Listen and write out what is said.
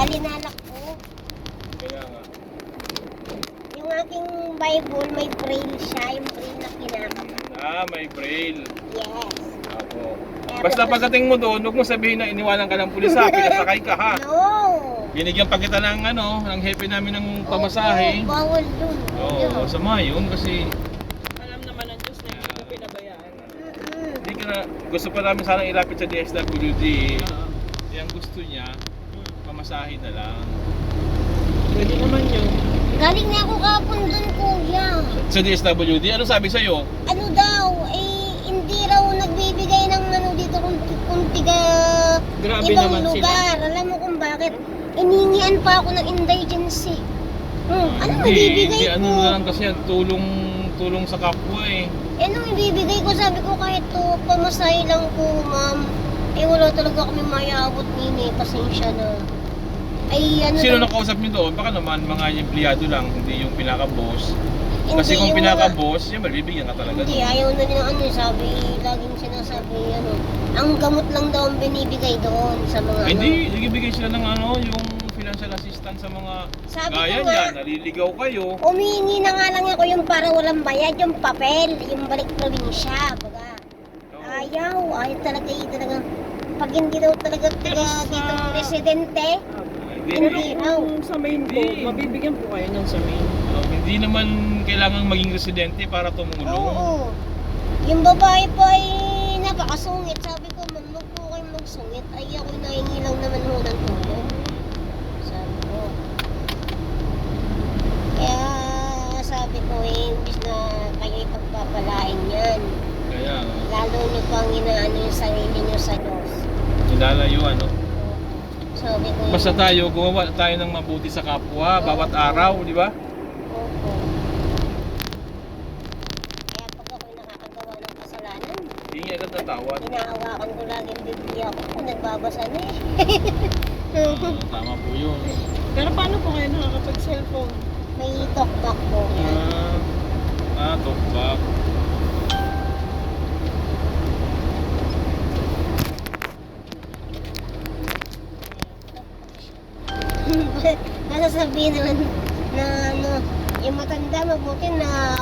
linalak ko. Kaya nga. Yung aking Bible, may braille siya. Yung braille na kinakap. May braille. Yes. Ako. Kaya Basta pagdating mo doon, huwag mo sabihin na iniwanan ka ng pulis ha, pinasakay ka ha. No. Binigyan pa kita ng ng hepe namin ng pamasahe. Oo, bawal dun. Oo, masama yun kasi Alam naman ng Diyos na hindi ko pinabayaan. hindi ka na, gusto pa namin sana ilapit sa DSWD. Yung gusto niya, pamasahe na lang. Pwede naman yun. Galing na ako kapon dun, kuya. Sa DSWD, ano sabi sa'yo? Ano daw, hindi raw nagbibigay ng dito kung tiga Grabe ibang naman lugar. Alam mo kung bakit? Iningian pa ako ng indigency. Ano Hindi, mabibigay ko? ano na lang kasi yan, tulong sa kapwa eh. Anong ibibigay ko? Sabi ko kahit to pamasahe lang po, ma'am. Wala talaga kami mayabot nini. Pasensya na. Sino nakausap niyo doon? Baka naman mga empleyado lang, hindi yung pinaka-boss. Kasi Hindi, kung yung pinaka-boss, yan, malibigyan ka talaga. Hindi, ayaw na nila sabi, laging sinasabi, ang gamot lang daw ang binibigay doon sa mga Hindi, nagbibigay sila ng yung financial assistance sa mga Sabi gaya ko nga, niya, naliligaw kayo. Umihingi na nga lang ako yung para walang bayad, yung papel, yung balik probinsya, baga. Ayaw talaga pag hindi daw talaga dito residente, hindi raw. Kung sa main po, Hindi. mabibigyan po kayo ng sa main. Hindi naman kailangan maging residente para tumulong. Oo. Yung babae pa ay napakasungit. Sabi ko, ma'am, huwag po kayong magsungit. Ay, ako nahingi lang naman ho ng tulong. Sabi ko. Kaya sabi ko imbis na kayo ipagpapalain yan. Kaya, Lalo nyo pang inaano yung sarili nyo sa Diyos. nilalayo Sabi ko, Basta tayo, gumawa tayo ng mabuti sa kapwa, bawat araw, di ba? opo. Kaya pag ako'y nakakagawa ng kasalanan, Hindi agad natawad. inaawakan ko lagi ang Biblia ko kung nagbabasa na eh. Tama po yun. Pero paano po kayo nakakapag-cellphone? May talkback po yan. Talkback. Masasabihin naman na yung matanda mabuti na